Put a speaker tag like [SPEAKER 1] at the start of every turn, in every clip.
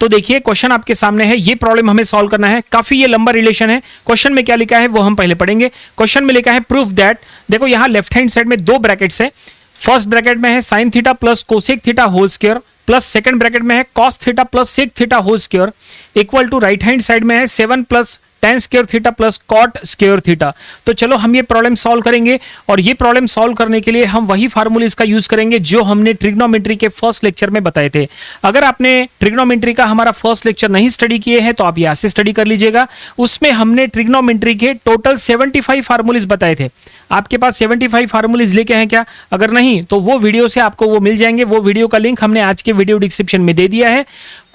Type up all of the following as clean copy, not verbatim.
[SPEAKER 1] तो देखिए क्वेश्चन आपके सामने है, ये प्रॉब्लम हमें सॉल्व करना है। काफी ये लंबा रिलेशन है। क्वेश्चन में क्या लिखा है वो हम पहले पढ़ेंगे। क्वेश्चन में लिखा है प्रूफ दैट, देखो यहां लेफ्ट हैंड साइड में दो ब्रैकेट्स है। फर्स्ट ब्रैकेट में है sine theta plus cosec theta whole square, plus second bracket में है cos theta plus sec theta whole square, equal to right hand side में है 7 plus tan square theta plus cot square theta. तो चलो हम ये प्रॉब्लम सॉल्व करेंगे, और ये प्रॉब्लम सॉल्व करने के लिए हम वही फार्मूलेज का यूज करेंगे जो हमने ट्रिग्नोमेट्री के फर्स्ट लेक्चर में बताए थे। अगर आपने ट्रिग्नोमेट्री का हमारा फर्स्ट लेक्चर नहीं स्टडी किए हैं तो आप यहाँ से स्टडी कर लीजिएगा। उसमें हमने ट्रिग्नोमेट्री के टोटल 75 फार्मूलेज बताए थे। आपके पास 75 फार्मूलेज लेके हैं क्या? अगर नहीं तो वो वीडियो से आपको वो मिल जाएंगे। वो वीडियो का लिंक हमने आज के वीडियो डिस्क्रिप्शन में दे दिया है,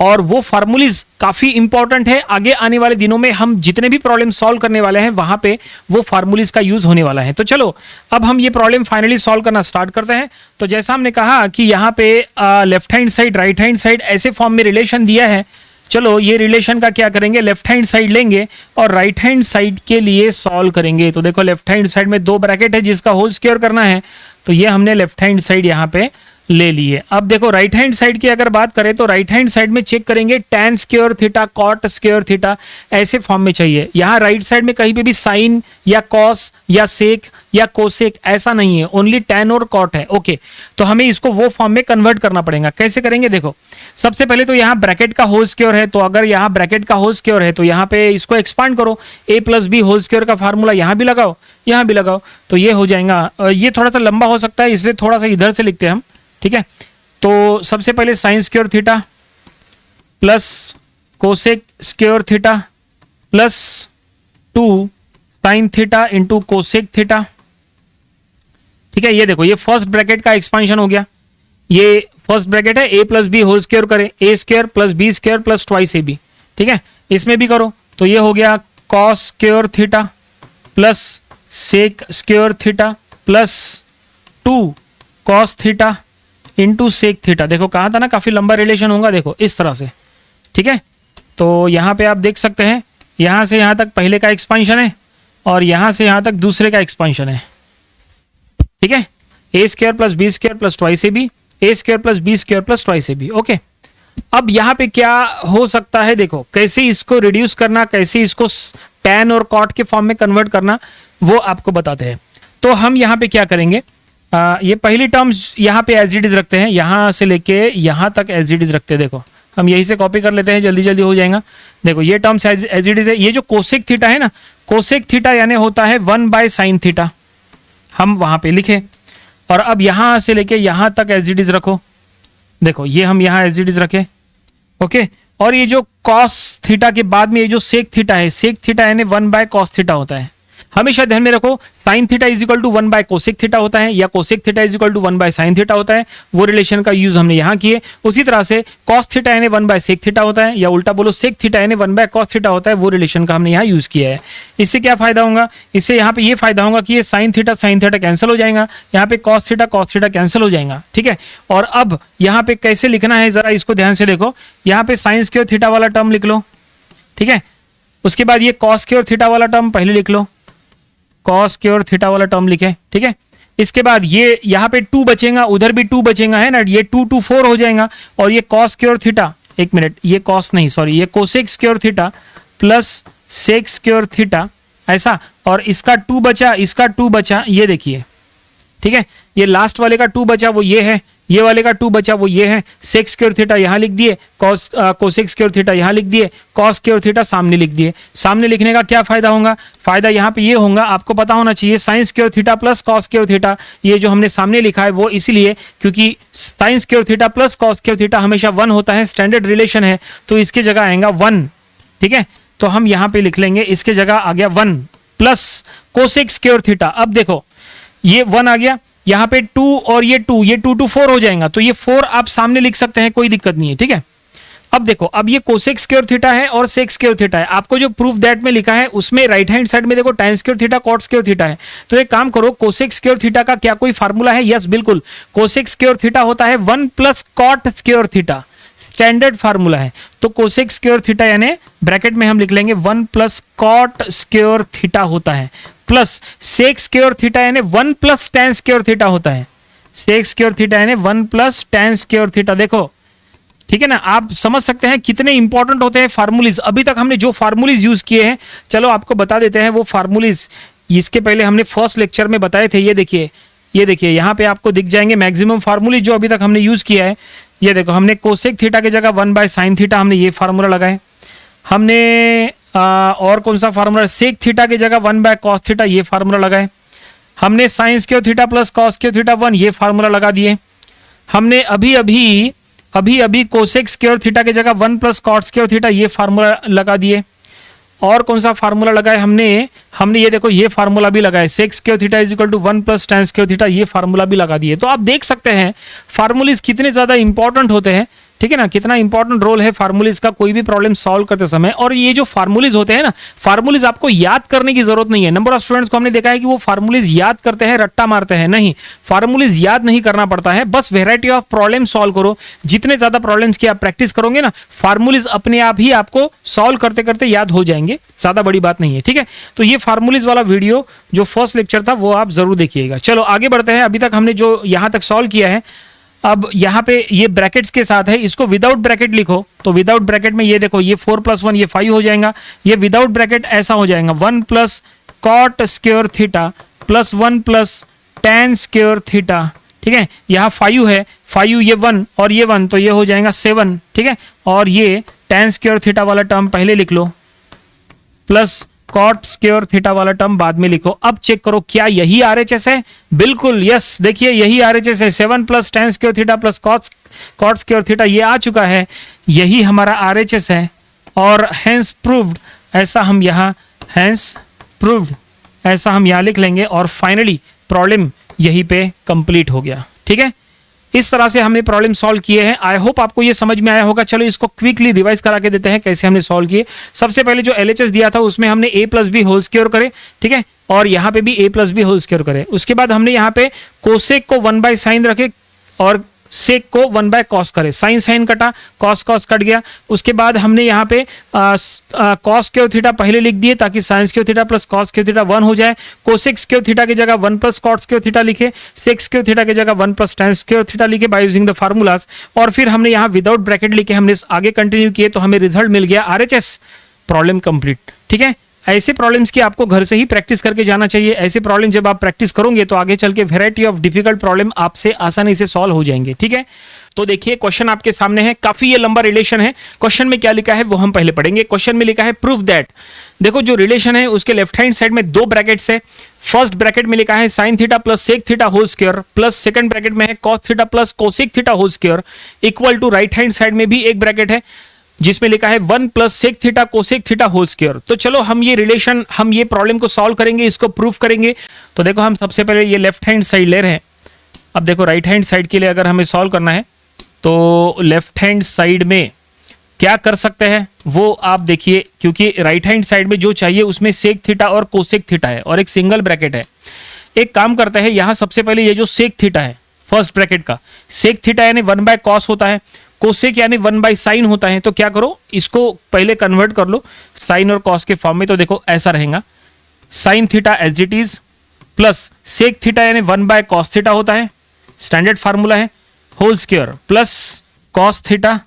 [SPEAKER 1] और वो फार्मूलेज काफी इंपॉर्टेंट है। आगे आने वाले दिनों में हम जितने भी प्रॉब्लम सॉल्व करने वाले हैं वहां पे वो फार्मूलेज का यूज होने वाला है। तो चलो अब हम ये प्रॉब्लम फाइनली सॉल्व करना स्टार्ट करते हैं। तो जैसा हमने कहा कि यहाँ पे left hand side right hand side ऐसे फॉर्म में रिलेशन दिया है। चलो ये रिलेशन का क्या करेंगे, लेफ्ट हैंड साइड लेंगे और राइट हैंड साइड के लिए सॉल्व करेंगे। तो देखो लेफ्ट हैंड साइड में दो ब्रैकेट है जिसका होल स्क्वायर करना है, तो ये हमने लेफ्ट हैंड साइड यहाँ पे ले लिए। अब देखो राइट हैंड साइड की अगर बात करें तो राइट हैंड साइड में चेक करेंगे tan square theta cot square theta ऐसे फॉर्म में चाहिए। यहाँ राइट साइड में कहीं पे भी साइन या कॉस या सेक या कोसेक ऐसा नहीं है, ओनली tan और कॉट है। ओके, तो हमें इसको वो फॉर्म में कन्वर्ट करना पड़ेगा। कैसे करेंगे देखो, सबसे पहले तो यहाँ ब्रैकेट का होल स्क्वायर है, तो अगर यहाँ ब्रैकेट का होल स्क्वायर है तो यहाँ पे इसको एक्सपांड करो, a plus B whole square का फार्मूला यहाँ भी लगाओ यहाँ भी लगाओ, तो ये हो जाएगा। ये थोड़ा सा लंबा हो सकता है इसलिए थोड़ा सा इधर से लिखते हैं हम, ठीक है। तो सबसे पहले sign square theta plus cosec square theta plus 2 sine theta into cosec theta, ठीक है। ये देखो ये फर्स्ट ब्रैकेट का एक्सपांशन हो गया। ये फर्स्ट ब्रैकेट है, a plus B whole square करें, a square plus B square plus twice ab, ठीक है। इसमें भी करो तो ये हो गया cos square theta plus sec square theta plus 2 cos theta into sec theta. देखो कहा था ना काफी लंबा रिलेशन होगा, देखो इस तरह से, ठीक है। तो यहाँ पे आप देख सकते हैं यहाँ से यहाँ तक पहले का एक्सपांशन है और यहाँ से यहाँ तक दूसरे का एक्सपांशन है, ठीक है। A square plus B square plus twice A B, A square plus B square plus twice A B. Okay, अब यहाँ पे क्या हो सकता है, देखो कैसे इसको रिड्यूस करना, कैसे इसको tan और cot के फॉर्म में कन्वर्ट करना, वो आपको बताते हैं। तो हम यहाँ पे क्या करेंगे, ये पहली टर्म्स यहाँ पे एज इट इज रखते हैं, यहाँ से लेके यहाँ तक एज इट इज रखते हैं। देखो हम यही से कॉपी कर लेते हैं, जल्दी जल्दी हो जाएगा। देखो ये टर्म्स एज इट इज है। ये जो कोसेक थीटा है ना, कोसेक थीटा यानी होता है 1/sin थीटा, हम वहां पे लिखे। और अब यहाँ से लेके यहाँ तक एज इट इज रखो। देखो ये हम यहाँ एज इट इज रखे, ओके। और ये जो कॉस थीटा के बाद में ये जो सेक थीटा है, सेक थीटा यानी 1/cos थीटा होता है। हमेशा ध्यान में रखो sine theta is equal to 1/कोसेक थीटा होता है, या cosec theta is equal to 1/sin theta होता है। वो रिलेशन का यूज हमने यहाँ किए। उसी तरह से कॉस थीटा यानी 1/सेक थीटा होता है, या उल्टा बोलो सेक थीटा यानी 1/cos थीटा होता है। वो रिलेशन का हमने यहाँ यूज किया है। इससे क्या फायदा होगा, इससे यहाँ पे ये फायदा होगा कि ये साइन थीटा कैंसिल हो जाएगा, यहाँ पे कॉस थीटा कैंसिल हो जाएगा, ठीक है। और अब यहाँ पे कैसे लिखना है जरा इसको ध्यान से देखो। यहाँ पे साइन स्क्वायर थीटा वाला टर्म लिख लो, ठीक है। उसके बाद ये कॉस स्क्वायर थीटा वाला टर्म पहले लिख लो, कॉस स्क्वायर थीटा वाला टर्म लिखे, ठीक है। इसके बाद ये यहाँ पे 2 बचेगा, उधर भी 2 बचेगा, है ना। ये 2 2 4 हो जाएगा। और ये कॉस स्क्वायर थीटा, एक मिनट, ये कॉस नहीं सॉरी, ये cosec square theta plus sec square theta ऐसा। और इसका 2 बचा, इसका 2 बचा, ये देखिए, ठीक है। ये लास्ट वाले का 2 बचा वो ये है, ये वाले का 2 बचा वो ये है। सेक स्क्वायर थीटा यहाँ लिख दिए, कोसेक स्क्वायर थीटा यहाँ लिख दिए, कॉस स्क्वायर थीटा सामने लिख दिए। सामने लिखने का क्या फायदा होगा, फायदा यहाँ पे ये होगा, आपको पता होना चाहिए sign square theta plus cos square theta, ये जो हमने सामने लिखा है वो इसीलिए क्योंकि sign square theta plus cos square theta हमेशा 1 होता है, स्टैंडर्ड रिलेशन है, तो इसके जगह आएगा 1, ठीक है। तो हम यहाँ पे लिख लेंगे, इसके जगह आ गया 1 प्लस कोसेक स्क्वायर थीटा। अब देखो ये 1 आ गया, यहाँ पे 2 और ये 2, ये 2 2 4 हो जाएगा, तो ये 4 आप सामने लिख सकते हैं, कोई दिक्कत नहीं है, ठीक है। अब देखो, अब ये कोसेक स्क्वायर थीटा है और सेक स्क्वायर थीटा है। आपको जो प्रूफ दैट में लिखा है उसमें राइट हैंड साइड में देखो tan square theta cot square theta है। तो एक काम करो, कोसेक स्क्वायर थीटा का क्या कोई फार्मूला है? यस बिल्कुल, कोसेक स्क्वायर थीटा होता है 1 plus cot square theta, standard formula है। तो कोसेक स्क्वायर थीटा यानी ब्रैकेट में हम लिख लेंगे 1 प्लस कॉट स्क्वायर थीटा होता है, प्लस सेक स्क्वायर थीटा यानी 1 प्लस tan स्क्वायर थीटा होता है। सेक स्क्वायर थीटा यानी 1 प्लस tan स्क्वायर थीटा। देखो ठीक है ना। आप समझ सकते हैं कितने इंपॉर्टेंट होते हैं फार्मूलीज। अभी तक हमने जो फार्मूलीज यूज किए हैं, चलो आपको बता देते हैं वो फार्मूलीज। इसके पहले हमने फर्स्ट लेक्चर में बताए थे। ये देखिए यहाँ पे आपको दिख जाएंगे मैक्सिमम फार्मूलीज जो अभी तक हमने यूज किया है। ये देखो, हमने कोसेक थीटा की जगह 1/sin थीटा हमने ये फार्मूला लगाए। हमने और कौन सा फार्मूला, सेक थीटा की जगह 1/cos थीटा ये फार्मूला लगाए। हमने sign square theta plus cos square theta 1 ये फार्मूला लगा दिए। हमने अभी कोसेक स्क्वायर थीटा की जगह 1 + cot स्क्वायर थीटा ये फार्मूला लगा दिए। और कौन सा फार्मूला लगाए हमने ये देखो, ये फार्मूला भी लगाए, sec square theta = 1 + tan square theta ये फार्मूला भी लगा दिए। तो आप देख सकते हैं फार्मूलीज कितने ज्यादा इंपॉर्टेंट होते हैं, ठीक है ना, कितना इंपॉर्टेंट रोल है फार्मूलीज का कोई भी प्रॉब्लम सॉल्व करते समय। और ये जो फार्मूलीज होते हैं ना, फार्मूलीज आपको याद करने की जरूरत नहीं है। नंबर ऑफ स्टूडेंट्स को हमने देखा है कि वो फार्मूलीज याद करते हैं, रट्टा मारते हैं। नहीं, फार्मूलीज याद नहीं करना पड़ता है, बस वेराइटी ऑफ प्रॉब्लम सॉल्व करो। जितने ज्यादा प्रॉब्लम्स की आप प्रैक्टिस करोगे ना, फार्मूलीज अपने आप ही आपको सॉल्व करते करते याद हो जाएंगे। ज्यादा बड़ी बात नहीं है, ठीक है। तो ये फार्मूलीज वाला वीडियो जो फर्स्ट लेक्चर था वो आप जरूर देखिएगा। चलो आगे बढ़ते हैं। अभी तक हमने जो यहां तक सॉल्व किया है, अब यहाँ पे ये ब्रैकेट्स के साथ है, इसको विदाउट ब्रैकेट लिखो। तो विदाउट ब्रैकेट में ये देखो, ये 4 + 1 ये 5 हो जाएगा। ये विदाउट ब्रैकेट ऐसा हो जाएगा 1 + cot square theta plus 1 + tan square theta, ठीक है। यहाँ 5 है, 5 ये 1 और ये 1 तो ये हो जाएगा 7, ठीक है। और ये tan स्क्वायर थीटा वाला टर्म पहले लिख लो, प्लस cot स्क्वायर थीटा वाला टर्म बाद में लिखो। अब चेक करो क्या यही RHS है? बिल्कुल यस, देखिए यही RHS है। 7 + tan square theta plus cot square theta ये आ चुका है, यही हमारा RHS है। और हैंस प्रूव्ड ऐसा हम यहाँ लिख लेंगे और फाइनली प्रॉब्लम यहीं पे कंप्लीट हो गया, ठीक है। इस तरह से हमने प्रॉब्लम सॉल्व किए हैं। आई होप आपको ये समझ में आया होगा। चलो इसको क्विकली रिवाइज करा के देते हैं कैसे हमने सॉल्व किए। सबसे पहले जो LHS दिया था उसमें हमने a + b होल स्क्वायर करे, ठीक है। और यहाँ पे भी a + b होल स्क्वायर करे। उसके बाद हमने यहाँ पे कोसेक को 1/sin रखे और सेक को 1/cos करे। साइन कटा, कॉस कट गया। उसके बाद हमने यहाँ पे कॉस स्क्वायर थीटा पहले लिख दिए ताकि sign square theta plus cos square theta 1 हो जाए। कोसेक स्क्वायर थीटा की जगह 1 + cot स्क्वायर थीटा लिखे। सेक स्क्वायर थीटा की जगह 1 + tan स्क्वायर थीटा लिखे बाय यूजिंग द फार्मूलाज। और फिर हमने यहाँ विदाउट ब्रैकेट लिखे, हमने आगे कंटिन्यू किए तो हमें रिजल्ट मिल गया RHS, प्रॉब्लम कंप्लीट, ठीक है। ऐसे प्रॉब्लम्स की आपको घर से ही प्रैक्टिस करके जाना चाहिए। ऐसे प्रॉब्लम जब आप प्रैक्टिस करोगे तो आगे चल के वैरायटी ऑफ डिफिकल्ट प्रॉब्लम आपसे आसानी से सॉल्व हो जाएंगे, ठीक है। तो देखिए क्वेश्चन आपके सामने है, काफी ये लंबा रिलेशन है। क्वेश्चन में क्या लिखा है वो हम पहले पढ़ेंगे। क्वेश्चन में लिखा है प्रूफ दैट, देखो जो रिलेशन है उसके लेफ्ट हैंड साइड में 2 ब्रैकेट्स है। फर्स्ट ब्रैकेट में लिखा है sin theta plus sec theta whole square plus second bracket में है cos theta plus cosec theta whole square equal to right hand side में भी एक ब्रैकेट है जिसमें लिखा है 1 + sec theta cosec theta whole square. तो चलो हम ये प्रॉब्लम को सॉल्व करेंगे, इसको प्रूफ करेंगे। तो देखो हम सबसे पहले ये लेफ्ट हैंड साइड ले रहे हैं। अब देखो राइट हैंड साइड के लिए अगर हमें सॉल्व करना है तो लेफ्ट हैंड साइड में क्या कर सकते हैं वो आप देखिए, क्योंकि राइट हैंड साइड में जो चाहिए उसमें सेक थीटा और कोसेक थीटा है और एक सिंगल ब्रैकेट है। एक काम करते हैं, यहाँ सबसे पहले ये जो सेक थीटा है फर्स्ट ब्रैकेट का, सेक थीटा यानी 1/cos होता है, कोसेक यानी 1/sin होता है। तो क्या करो, इसको पहले कन्वर्ट कर लो साइन और कॉस के फॉर्म में। तो देखो ऐसा रहेगा, sine theta as it is plus sec theta यानी 1/cos थीटा होता है, स्टैंडर्ड फार्मूला है, whole square plus cos theta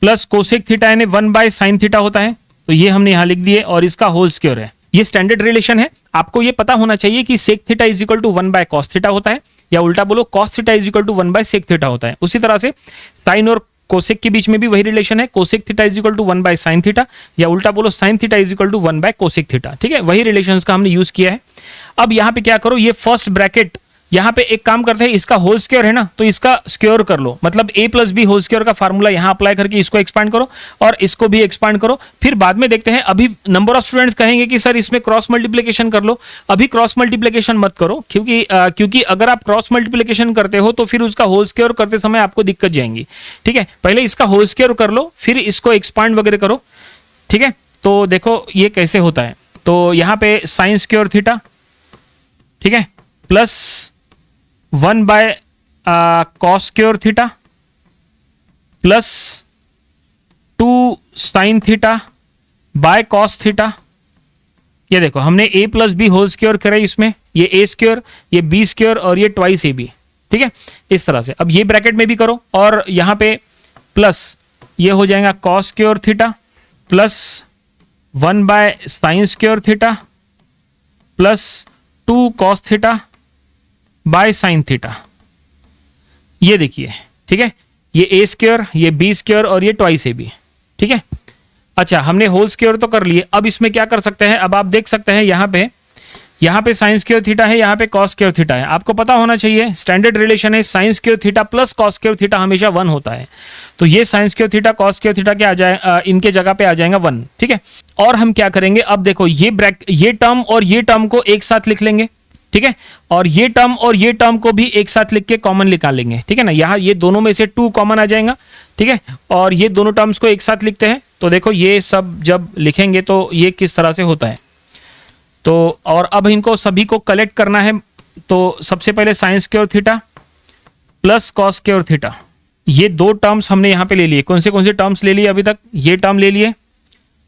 [SPEAKER 1] plus cosec theta यानी 1/sin थीटा होता है। तो ये हमने यहां लिख दिए और इसका होल स्क्वायर है। ये स्टैंडर्ड रिलेशन है। आपको ये पता होना चाहिए कि सेक थीटा = 1/cos थीटा होता है, या उल्टा बोलो cos थीटा = 1/sec थीटा होता है। उसी तरह से साइन और कोसेक के बीच में भी वही रिलेशन है, कोसेक थीटा = 1/sin थीटा, या उल्टा बोलो साइन थीटा = 1/कोसेक थीटा, ठीक है। वही रिलेशंस का हमने यूज किया है। अब यहाँ पे क्या करो, ये फर्स्ट ब्रैकेट यहाँ पे एक काम करते हैं, इसका होल स्क्वायर है ना तो इसका स्क्वायर कर लो, मतलब a + b होल स्क्वायर का फार्मूला यहाँ अप्लाई करके इसको एक्सपांड करो और इसको भी एक्सपांड करो। फिर बाद में देखते हैं। अभी नंबर ऑफ स्टूडेंट्स कहेंगे कि सर इसमें क्रॉस मल्टीप्लिकेशन कर लो। अभी क्रॉस मल्टीप्लिकेशन मत करो, क्योंकि अगर आप क्रॉस मल्टीप्लिकेशन करते हो तो फिर उसका होल स्क्वायर करते समय आपको दिक्कत जाएंगी, ठीक है। पहले इसका होल स्क्वायर कर लो फिर इसको एक्सपांड वगैरह करो, ठीक है। तो देखो ये कैसे होता है। तो यहाँ पे साइन स्क्वायर थीटा, ठीक है, plus 1/cos square theta plus 2 sin theta by cos theta. ये देखो हमने a + b होल स्क्वायर करे, इसमें ये a स्क्वायर, ये b स्क्वायर और ये ट्वाइस ab, ठीक है। इस तरह से अब ये ब्रैकेट में भी करो और यहाँ पे प्लस ये हो जाएगा cos square theta plus 1/sin square theta plus 2 cos theta by sine theta. ये देखिए, ठीक है, ये ए स्क्वायर, ये बी स्क्वायर और ये ट्वाइस ए बी, ठीक है। अच्छा, हमने होल स्क्वायर तो कर लिए, अब इसमें क्या कर सकते हैं, अब आप देख सकते हैं यहाँ पे साइन स्क्वायर थीटा है, यहाँ पे कॉस स्क्वायर थीटा है। आपको पता होना चाहिए स्टैंडर्ड रिलेशन है sine square theta plus cos square theta हमेशा 1 होता है। तो ये sign square theta cos square theta क्या आ जाए, इनके जगह पे आ जाएगा 1, ठीक है। और हम क्या करेंगे, अब देखो ये टर्म और ये टर्म को एक साथ लिख लेंगे, ठीक है, और ये टर्म को भी एक साथ लिख के कॉमन निकाल लेंगे, ठीक है ना। यहाँ ये दोनों में से 2 कॉमन आ जाएगा, ठीक है, और ये दोनों टर्म्स को एक साथ लिखते हैं। तो देखो ये सब जब लिखेंगे तो ये किस तरह से होता है। तो और अब इनको सभी को कलेक्ट करना है, तो सबसे पहले sign square theta plus cos square theta, ये 2 टर्म्स हमने यहाँ पे ले लिए। कौन से टर्म्स ले लिए अभी तक, ये टर्म ले लिए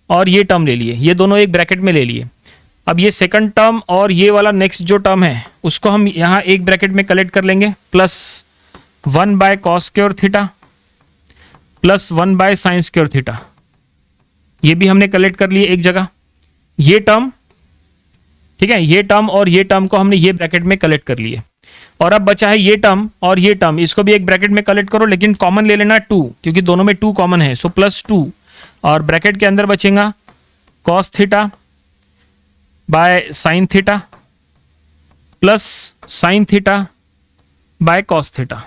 [SPEAKER 1] और ये टर्म ले लिए, ये दोनों एक ब्रैकेट में ले लिए। अब ये सेकंड टर्म और ये वाला नेक्स्ट जो टर्म है उसको हम यहाँ एक ब्रैकेट में कलेक्ट कर लेंगे, plus 1/cos square theta plus 1/sin square theta, ये भी हमने कलेक्ट कर लिए एक जगह। ये टर्म, ठीक है, ये टर्म और ये टर्म को हमने ये ब्रैकेट में कलेक्ट कर लिए। और अब बचा है ये टर्म और ये टर्म, इसको भी एक ब्रैकेट में कलेक्ट करो, लेकिन कॉमन ले लेना 2, क्योंकि दोनों में 2 कॉमन है। सो प्लस 2 और ब्रैकेट के अंदर बचेगा cos theta by sine theta plus sine theta by cos theta.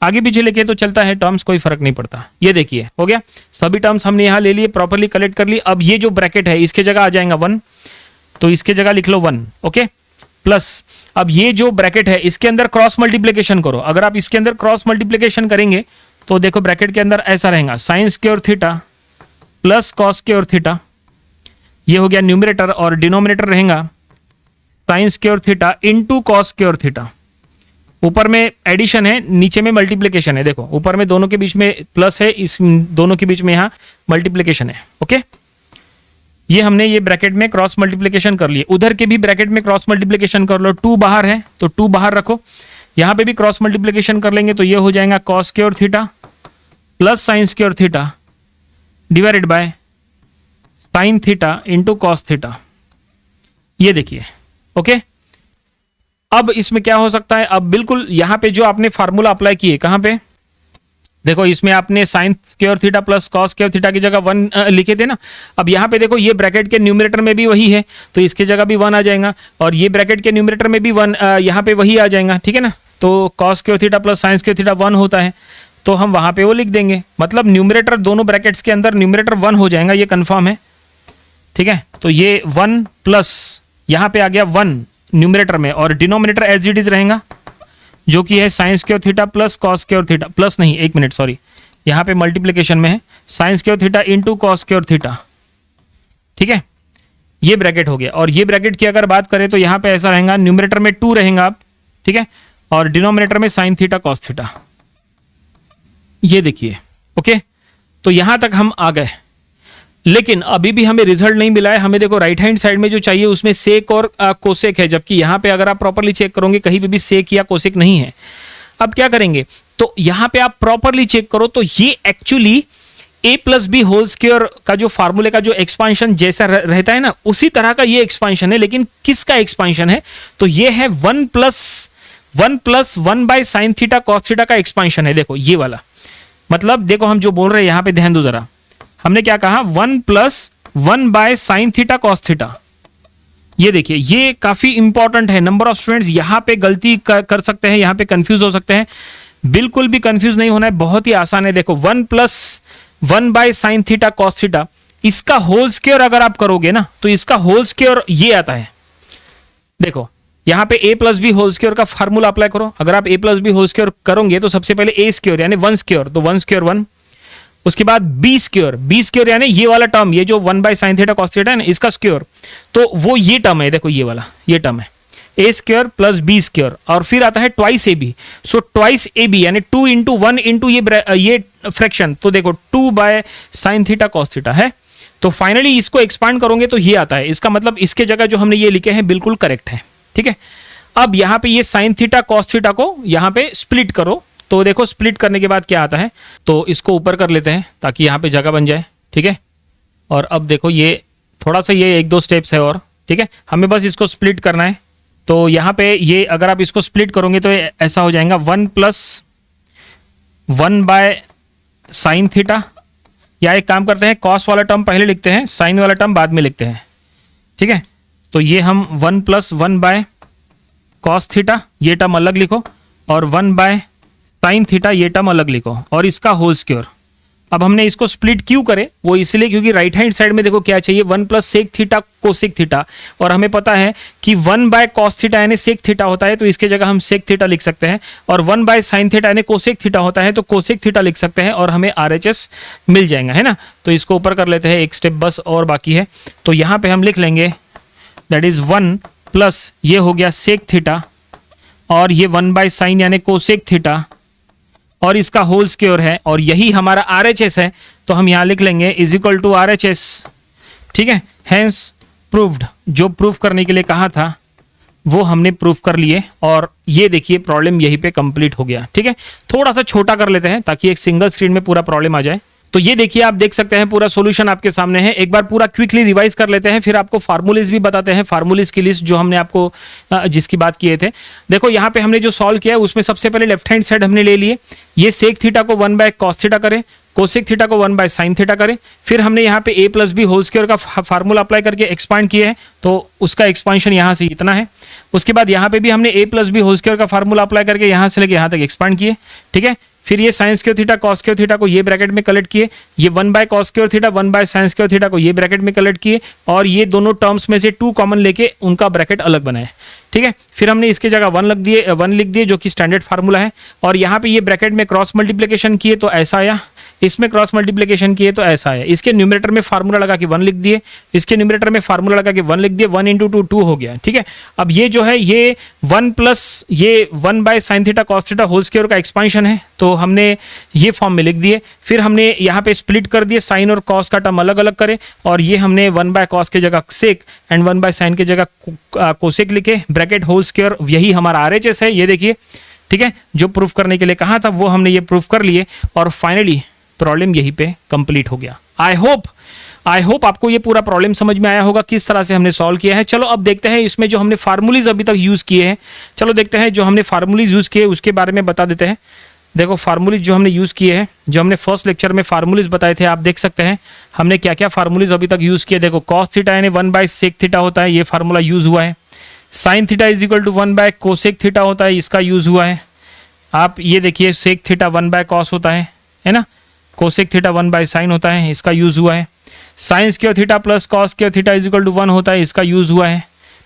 [SPEAKER 1] आगे पीछे लेके तो चलता है टर्म्स, कोई फर्क नहीं पड़ता। ये देखिए हो गया, सभी टर्म्स हमने यहाँ ले लिए, प्रॉपर्ली कलेक्ट कर ली। अब ये जो ब्रैकेट है इसके जगह आ जाएगा 1, तो इसके जगह लिख लो 1, ओके। प्लस अब ये जो ब्रैकेट है इसके अंदर क्रॉस मल्टीप्लिकेशन करो। अगर आप इसके अंदर क्रॉस मल्टीप्लिकेशन करेंगे तो देखो ब्रैकेट के अंदर ऐसा रहेगा, sign square theta plus cos square theta, ये हो गया न्यूमरेटर, और डिनोमिनेटर रहेगा sign square theta into cos square theta. ऊपर में एडिशन है, नीचे में मल्टीप्लिकेशन है। देखो ऊपर में दोनों के बीच में प्लस है, इस दोनों के बीच में यहाँ मल्टीप्लिकेशन है, ओके। ये हमने ये ब्रैकेट में क्रॉस मल्टीप्लिकेशन कर लिए, उधर के भी ब्रैकेट में क्रॉस मल्टीप्लिकेशन कर लो। 2 बाहर है तो 2 बाहर रखो, यहाँ पे भी क्रॉस मल्टीप्लिकेशन कर लेंगे तो ये हो जाएगा cos square theta plus sign square theta divided by sine theta into cos theta. ये देखिए, ओके। अब इसमें क्या हो सकता है, अब बिल्कुल यहाँ पे जो आपने फार्मूला अप्लाई किए, कहाँ पे देखो, इसमें आपने sign square theta plus cos square theta की जगह 1 लिखे थे ना। अब यहाँ पे देखो ये ब्रैकेट के न्यूमरेटर में भी वही है, तो इसके जगह भी 1 आ जाएगा, और ये ब्रैकेट के न्यूमरेटर में भी 1 यहाँ पे वही आ जाएगा, ठीक है ना। तो cos square theta plus sign square theta 1 होता है, तो हम वहाँ पे वो लिख देंगे। मतलब न्यूमरेटर दोनों ब्रैकेट्स के अंदर न्यूमरेटर 1 हो जाएगा, ये कन्फर्म है, ठीक है। तो ये 1 प्लस यहाँ पे आ गया 1 न्यूमरेटर में, और डिनोमिनेटर एज इट इज रहेगा जो कि है sine square theta plus cos square theta, plus नहीं, एक मिनट सॉरी, यहाँ पे मल्टीप्लिकेशन में है, sine square theta into cos square theta, ठीक है। ये ब्रैकेट हो गया, और ये ब्रैकेट की अगर बात करें तो यहाँ पे ऐसा रहेगा, न्यूमरेटर में 2 रहेगा आप, ठीक है, और डिनोमिनेटर में साइन थीटा कॉस थीटा। ये देखिए, ओके। तो यहां तक हम आ गए, लेकिन अभी भी हमें रिजल्ट नहीं मिला है। हमें देखो राइट हैंड साइड में जो चाहिए उसमें सेक और कोसेक है, जबकि यहाँ पे अगर आप प्रॉपर्ली चेक करोगे कहीं पे भी सेक या कोसेक नहीं है। अब क्या करेंगे, तो यहाँ पे आप प्रॉपर्ली चेक करो तो ये actually a plus B whole square का जो फार्मूले का जो एक्सपांशन जैसा रहता है ना, उसी तरह का ये एक्सपांशन है। लेकिन किसका एक्सपांशन है, तो ये है 1 plus 1/sin theta cos theta का एक्सपांशन है। देखो ये वाला, मतलब देखो हम जो बोल रहे हैं यहाँ पे ध्यान दो जरा, हमने क्या कहा, 1 + 1/sin थीटा कॉस थीटा। ये देखिए, ये काफी इंपॉर्टेंट है। नंबर ऑफ स्टूडेंट्स यहाँ पे गलती कर सकते हैं, यहाँ पे कंफ्यूज हो सकते हैं। बिल्कुल भी कंफ्यूज नहीं होना है, बहुत ही आसान है। देखो 1 + 1/sin थीटा कॉस थीटा, इसका होल स्क्वायर अगर आप करोगे ना तो इसका होल स्क्वायर ये आता है। देखो यहाँ पे a + b होल स्क्वायर का फार्मूला अप्लाई करो। अगर आप a + b होल स्क्वायर करोगे तो सबसे पहले a स्क्वायर यानी 1 स्क्वायर, तो 1 स्क्वायर 1, उसके बाद b स्क्वायर यानी ये वाला टर्म, ये जो 1/sin थीटा कॉस थीटा है ना, इसका स्क्वायर, तो वो ये टर्म है। देखो ये वाला, ये टर्म है a स्क्वायर + b स्क्वायर, और फिर आता है twice ab। So twice ab यानी 2 × 1 × ये फ्रैक्शन, तो देखो 2/sin थीटा कॉस थीटा है। तो फाइनली इसको एक्सपांड करोगे तो ये आता है। इसका मतलब इसके जगह जो हमने ये लिखे हैं बिल्कुल करेक्ट है, ठीक है। अब यहाँ पे ये साइन थीटा कॉस थीटा को यहाँ पे स्प्लिट करो, तो देखो स्प्लिट करने के बाद क्या आता है, तो इसको ऊपर कर लेते हैं ताकि यहाँ पे जगह बन जाए, ठीक है। और अब देखो ये थोड़ा सा ये 1-2 स्टेप्स है और, ठीक है, हमें बस इसको स्प्लिट करना है। तो यहाँ पे ये अगर आप इसको स्प्लिट करोगे तो ऐसा हो जाएगा 1 + 1/sin थीटा, या एक काम करते हैं कॉस वाला टर्म पहले लिखते हैं, साइन वाला टर्म बाद में लिखते हैं, ठीक है। तो ये हम 1 + 1/cos थीटा ये टर्म अलग लिखो, और 1/sin थीटा ये टर्म अलग लिखो, और इसका होल स्क्वायर। अब हमने इसको स्प्लिट क्यों करे, वो इसलिए क्योंकि राइट हैंड साइड में देखो क्या चाहिए, 1 + sec थीटा कोसेक थीटा, और हमें पता है कि 1/cos थीटा यानी सेक थीटा होता है, तो इसके जगह हम सेक थीटा लिख सकते हैं, और 1/sin थीटा यानी कोसेक थीटा होता है, तो कोसेक थीटा लिख सकते हैं, और हमें RHS मिल जाएगा, है ना। तो इसको ऊपर कर लेते हैं, एक स्टेप बस और बाकी है। तो यहाँ पे हम लिख लेंगे दैट इज 1 + ये हो गया सेक थीटा, और ये 1/sin यानी कोसेक थीटा, और इसका होल स्क्वायर है, और यही हमारा RHS है। तो हम यहाँ लिख लेंगे = RHS, ठीक है। हेंस प्रूव्ड, जो प्रूफ करने के लिए कहा था वो हमने प्रूफ कर लिए, और ये देखिए प्रॉब्लम यहीं पे कंप्लीट हो गया, ठीक है। थोड़ा सा छोटा कर लेते हैं ताकि एक सिंगल स्क्रीन में पूरा प्रॉब्लम आ जाए। तो ये देखिए आप देख सकते हैं पूरा सॉल्यूशन आपके सामने है। एक बार पूरा क्विकली रिवाइज कर लेते हैं, फिर आपको फार्मूलेज भी बताते हैं, फार्मूलेज की लिस्ट जो हमने आपको जिसकी बात किए थे। देखो यहाँ पे हमने जो सॉल्व किया है उसमें सबसे पहले लेफ्ट हैंड साइड हमने ले लिए, ये सेक थीटा को 1/cos थीटा करें, कोसेक थीटा को 1/sin थीटा करें। फिर हमने यहाँ पे a + b होल स्क्वायर का फार्मूला अप्लाई करके एक्सपांड किए हैं, तो उसका एक्सपांशन यहाँ से इतना है। उसके बाद यहाँ पे भी हमने a + b होल स्क्वायर का फार्मूला अप्लाई करके यहाँ से लेके यहाँ तक एक्सपांड किए, ठीक है। फिर ये sign square theta cos square theta को ये ब्रैकेट में कलेक्ट किए, ये 1/cos square theta 1/sin square theta को ये ब्रैकेट में कलेक्ट किए, और ये दोनों टर्म्स में से 2 कॉमन लेके उनका ब्रैकेट अलग बनाए, ठीक है। फिर हमने इसके जगह 1 लिख दिए जो कि स्टैंडर्ड फार्मूला है, और यहाँ पे ये ब्रैकेट में क्रॉस मल्टीप्लिकेशन किए तो ऐसा आया, इसमें क्रॉस मल्टीप्लिकेशन किए तो ऐसा है। इसके न्यूमरेटर में फार्मूला लगा के 1 लिख दिए, इसके न्यूमरेटर में फार्मूला लगा के 1 लिख दिए, 1 × 2 2 हो गया, ठीक है। अब ये जो है ये 1 + ये 1/sin theta cos theta whole square का एक्सपांशन है, तो हमने ये फॉर्म में लिख दिए। फिर हमने यहाँ पे स्प्लिट कर दिए, साइन और कॉस का टर्म अलग अलग करे, और ये हमने 1/cos के जगह सेक एंड 1/sin के जगह कोसेक लिखे, ब्रैकेट होल स्क्वायर, यही हमारा RHS है, ये देखिए, ठीक है। जो प्रूफ करने के लिए कहा था वो हमने ये प्रूफ कर लिए, और फाइनली प्रॉब्लम यहीं पे कंप्लीट हो गया। आई होप आपको ये पूरा प्रॉब्लम समझ में आया होगा किस तरह से हमने सॉल्व किया है। चलो अब देखते हैं इसमें जो हमने फार्मूलीज अभी तक यूज किए हैं, चलो देखते हैं जो हमने फार्मूलीज यूज किए उसके बारे में बता देते हैं। देखो फार्मूलीज जो हमने यूज किए हैं, जो हमने फर्स्ट लेक्चर में फार्मूलीज बताए थे, आप देख सकते हैं हमने क्या क्या फार्मूलीज अभी तक यूज किए। देखो cos थीटा यानी 1/sec थीटा होता है, ये फार्मूला यूज हुआ है। sin थीटा = 1/cosec थीटा होता है, इसका यूज हुआ है। आप ये देखिए sec थीटा 1/cos होता है ना, कोसेक थीटा 1/sin होता है, इसका यूज हुआ है। Sine square theta + cos square theta = 1 होता है, इसका यूज हुआ है,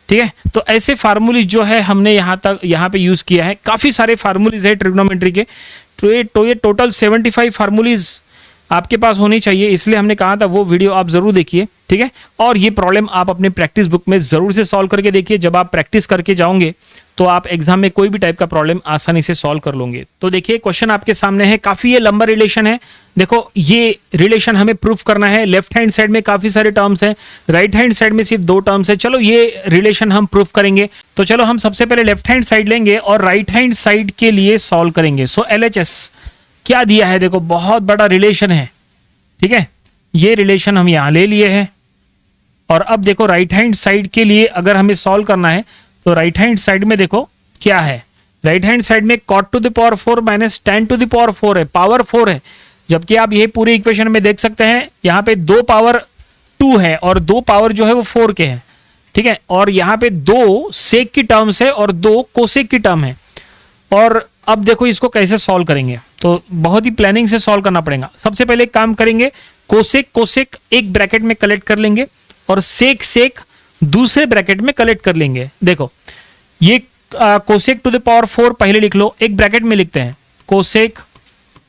[SPEAKER 1] ठीक है। तो ऐसे फार्मूलीज जो है हमने यहाँ पे यूज किया है। काफी सारे फार्मूलीज है ट्रिग्नोमेट्री के, तो ये टोटल 75 फार्मूलीज आपके पास होनी चाहिए, इसलिए हमने कहा था वो वीडियो आप जरूर देखिए, ठीक है। और ये प्रॉब्लम आप अपने प्रैक्टिस बुक में जरूर से सॉल्व करके देखिए। जब आप प्रैक्टिस करके जाओगे तो आप एग्जाम में कोई भी टाइप का प्रॉब्लम आसानी से सॉल्व कर लोगे। तो देखिए क्वेश्चन आपके सामने है, काफी ये लंबा रिलेशन है। देखो ये रिलेशन हमें प्रूफ करना है। लेफ्ट हैंड साइड में काफी सारे टर्म्स हैं, राइट हैंड साइड में सिर्फ 2 टर्म्स है। चलो ये रिलेशन हम प्रूफ करेंगे। तो चलो हम सबसे पहले लेफ्ट हैंड साइड लेंगे और राइट हैंड साइड के लिए सॉल्व करेंगे। सो LHS क्या दिया है, देखो बहुत बड़ा रिलेशन है, ठीक है। ये रिलेशन हम यहां ले लिए हैं, और अब देखो राइट हैंड साइड के लिए अगर हमें सॉल्व करना है तो राइट हैंड साइड में देखो क्या है। राइट हैंड साइड में cot to the power 4 - tan to the power 4 है, पावर 4 है। जबकि आप ये पूरे इक्वेशन में देख सकते हैं यहाँ पे 2 पावर 2 है और 2 पावर जो है वो 4 के हैं, ठीक है। और यहाँ पे 2 सेक की टर्म्स है और 2 कोसेक की टर्म है। और अब देखो इसको कैसे सॉल्व करेंगे, तो बहुत ही प्लानिंग से सॉल्व करना पड़ेगा। सबसे पहले एक काम करेंगे, कोसेक एक ब्रैकेट में कलेक्ट कर लेंगे और सेक दूसरे ब्रैकेट में कलेक्ट कर लेंगे। देखो ये कोसेक टू द पावर 4 पहले लिख लो, एक ब्रैकेट में लिखते हैं cosec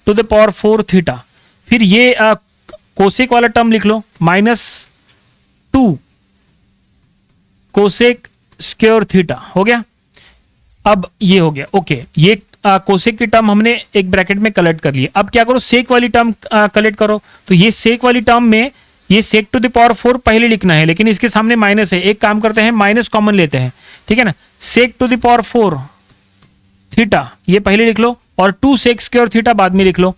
[SPEAKER 1] to the power 4 theta. फिर ये कोसेक वाला टर्म लिख लो -2 कोसेक स्क्वायर थीटा, हो गया। अब ये हो गया, ओके। ये कोसेक की टर्म हमने एक ब्रैकेट में कलेक्ट कर लिए। अब क्या करो, सेक वाली टर्म कलेक्ट करो। तो ये सेक वाली टर्म में ये सेक टू द पावर 4 पहले लिखना है, लेकिन इसके सामने माइनस है। एक काम करते हैं, माइनस कॉमन लेते हैं, ठीक है ना। सेक टू द पावर 4 थीटा ये पहले लिख लो, और 2 सेक स्क्वायर थीटा बाद में लिख लो,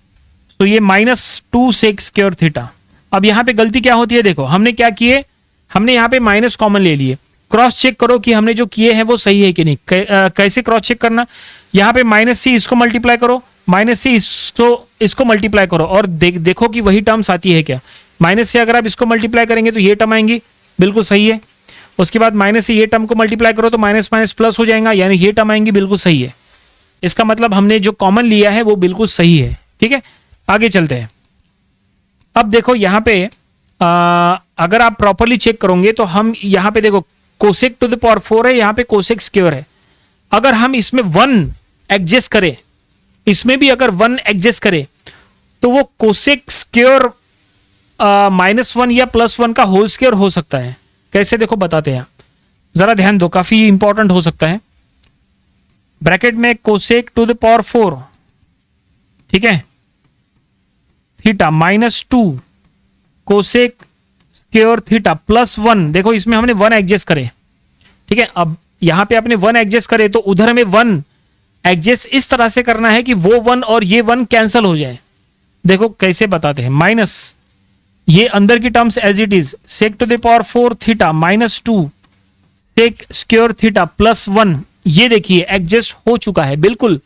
[SPEAKER 1] तो ये -2 सेक स्क्वायर थीटा। अब यहाँ पे गलती क्या होती है, देखो हमने क्या किए, हमने यहाँ पे माइनस कॉमन ले लिए। क्रॉस चेक करो कि हमने जो किए हैं वो सही है कि नहीं। कैसे क्रॉस चेक करना, यहाँ पे -c इसको मल्टीप्लाई करो, -c इसको मल्टीप्लाई करो और देखो कि वही टर्म्स आती है क्या। माइनस से अगर आप इसको मल्टीप्लाई करेंगे तो ये टर्म आएंगी, बिल्कुल सही है। उसके बाद माइनस से ये टर्म को मल्टीप्लाई करो तो माइनस माइनस प्लस हो जाएगा, यानी ये टर्म आएंगी, बिल्कुल सही है। इसका मतलब हमने जो कॉमन लिया है वो बिल्कुल सही है। ठीक है, आगे चलते हैं। अब देखो यहाँ पे अगर आप प्रॉपरली चेक करोगे तो हम यहाँ पे देखो कोसेक टू द पावर 4 है, यहाँ पे कोसेक स्क्वायर है। अगर हम इसमें 1 एडजस्ट करें, इसमें भी अगर 1 एडजस्ट करें तो वो कोसेक स्क्वायर -1 या +1 का होल स्क्वायर हो सकता है। कैसे, देखो बताते हैं, जरा ध्यान दो, काफी इंपॉर्टेंट हो सकता है। ब्रैकेट में कोसेक टू द पावर 4, ठीक है, थीटा -2 कोसेक स्क्वायर थीटा +1। देखो इसमें हमने 1 एडजस्ट करे, ठीक है। अब यहां पे आपने 1 एडजस्ट करे तो उधर हमें 1 एडजस्ट इस तरह से करना है कि वो 1 और ये 1 कैंसल हो जाए। देखो कैसे बताते हैं, माइनस ये अंदर की terms as it is, sec to the power 4 theta -2 sec square theta +1। ये देखिए एडजस्ट हो चुका है, बिल्कुल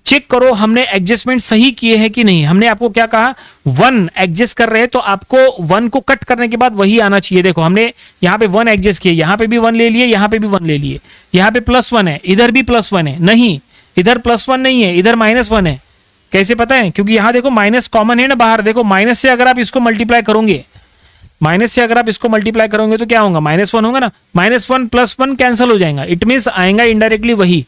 [SPEAKER 1] चेक करो हमने एडजस्टमेंट सही किए हैं कि नहीं। हमने आपको क्या कहा, 1 एडजस्ट कर रहे हैं तो आपको 1 को कट करने के बाद वही आना चाहिए। देखो हमने यहाँ पे 1 एडजस्ट किए, यहाँ पे भी 1 ले लिए, यहाँ पे भी 1 ले लिए, यहाँ पे +1 है, इधर भी +1 है, नहीं इधर +1 नहीं है, इधर -1 है। कैसे पता है, क्योंकि यहाँ देखो माइनस कॉमन है ना बाहर। देखो माइनस से अगर आप इसको मल्टीप्लाई करोगे, माइनस से अगर आप इसको मल्टीप्लाई करोगे तो क्या होगा, -1 होगा ना, -1 +1 कैंसिल हो जाएगा, इट मीन्स आएगा इनडायरेक्टली वही,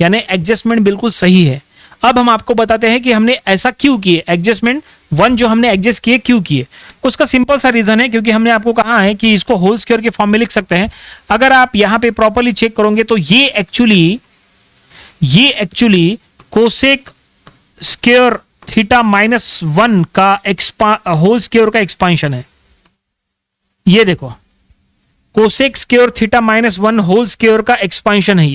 [SPEAKER 1] यानी एडजस्टमेंट बिल्कुल सही है। अब हम आपको बताते हैं कि हमने ऐसा क्यों किए, एडजस्टमेंट 1 जो हमने एडजस्ट किए क्यों किए। उसका सिंपल सा रीजन है, क्योंकि हमने आपको कहा है कि इसको होल स्क्वायर के फॉर्म में लिख सकते हैं। अगर आप यहाँ पे प्रॉपरली चेक करोगे तो ये एक्चुअली कोसेक स्क्वायर थीटा -1 का होल स्क्वायर का एक्सपांशन है। ये देखो cosec square theta -1 whole square का एक्सपांशन है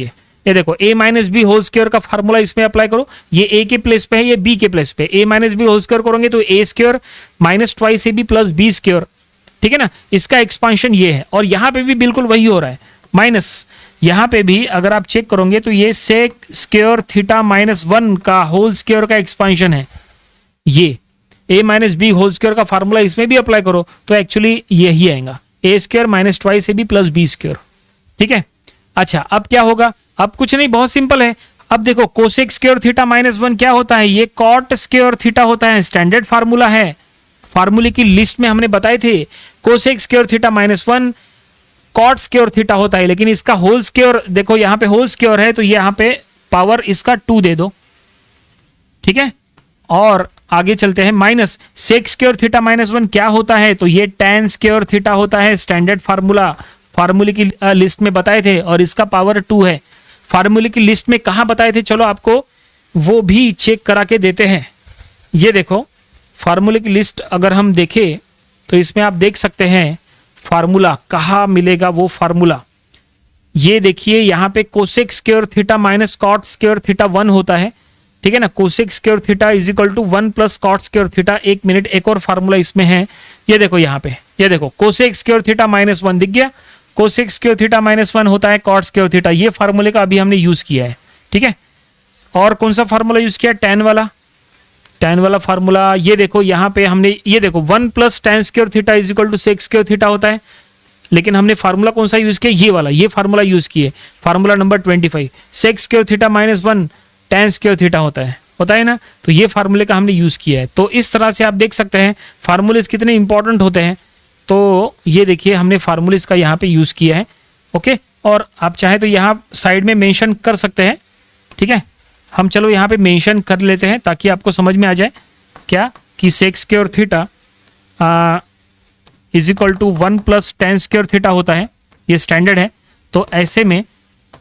[SPEAKER 1] ये देखो a - b होल स्क्वायर का फार्मूला इसमें अप्लाई करो। ये a के प्लेस पे है, ये b के प्लेस पे। a - b होल स्क्वायर करोगे तो a square -2ab + b square, ठीक है ना, इसका एक्सपांशन ये है। और यहां पे भी बिल्कुल वही हो रहा है, माइनस यहां पे भी अगर आप चेक करोगे तो ये सेक स्क्वायर थीटा -1 का होल स्क्वायर का एक्सपांशन है। ये a - b होल स्क्वायर का फार्मूला इसमें भी अप्लाई करो तो एक्चुअली यही आएगा, a square -2ab + b square, ठीक है। अच्छा अब क्या होगा, अब कुछ नहीं, बहुत सिंपल है। अब देखो कोसेक स्क्वायर थीटा -1 क्या होता है, ये कॉट स्क्वायर थीटा होता है, स्टैंडर्ड फार्मूला है। फार्मूले की लिस्ट में हमने बताए थे cosec square theta -1 cot square theta होता है, लेकिन इसका होल स्क्वायर देखो यहाँ पे होल स्क्वायर है तो यहाँ पे पावर इसका 2 दे दो, ठीक है। और आगे चलते हैं, माइनस सेक स्क्वायर थीटा -1 क्या होता है, तो ये tan स्क्वायर थीटा होता है, स्टैंडर्ड फार्मूला फार्मूले की लिस्ट में बताए थे, और इसका पावर 2 है। फार्मूले की लिस्ट में कहाँ बताए थे, चलो आपको वो भी चेक करा के देते हैं। ये देखो फार्मूले की लिस्ट अगर हम देखें तो इसमें आप देख सकते हैं फार्मूला कहाँ मिलेगा, वो फार्मूला ये देखिए यहाँ पे cosec square theta - cot square theta 1 होता है, ठीक है ना। Cosec square theta = 1 + cot square theta. एक मिनट, एक और फार्मूला इसमें है, ये देखो यहाँ पे, ये देखो कोसेक स्क्वायर थीटा -1 दिख गया, कोसेक स्क्वायर थीटा -1 होता है कॉट स्क्वायर थीटा। ये फार्मूले का अभी हमने यूज किया है, ठीक है। और कौन सा फार्मूला यूज किया, tan वाला फार्मूला। ये देखो यहाँ पे हमने, ये देखो 1 + tan square theta = sec square theta होता है, लेकिन हमने फार्मूला कौन सा यूज किया, ये वाला, ये फार्मूला यूज किए, formula number 25। Sec square theta -1 tan square theta होता है ना, तो ये फार्मूले का हमने यूज किया है। तो इस तरह से आप देख सकते हैं फार्मूलेस कितने इंपॉर्टेंट होते हैं। तो ये देखिए हमने फार्मूलेस का यहाँ पे यूज किया है, ओके। और आप चाहे तो यहाँ साइड में मेंशन कर सकते हैं, ठीक है। हम चलो यहाँ पे मेंशन कर लेते हैं ताकि आपको समझ में आ जाए क्या, कि sec square theta = 1 + tan square theta होता है, ये स्टैंडर्ड है। तो ऐसे में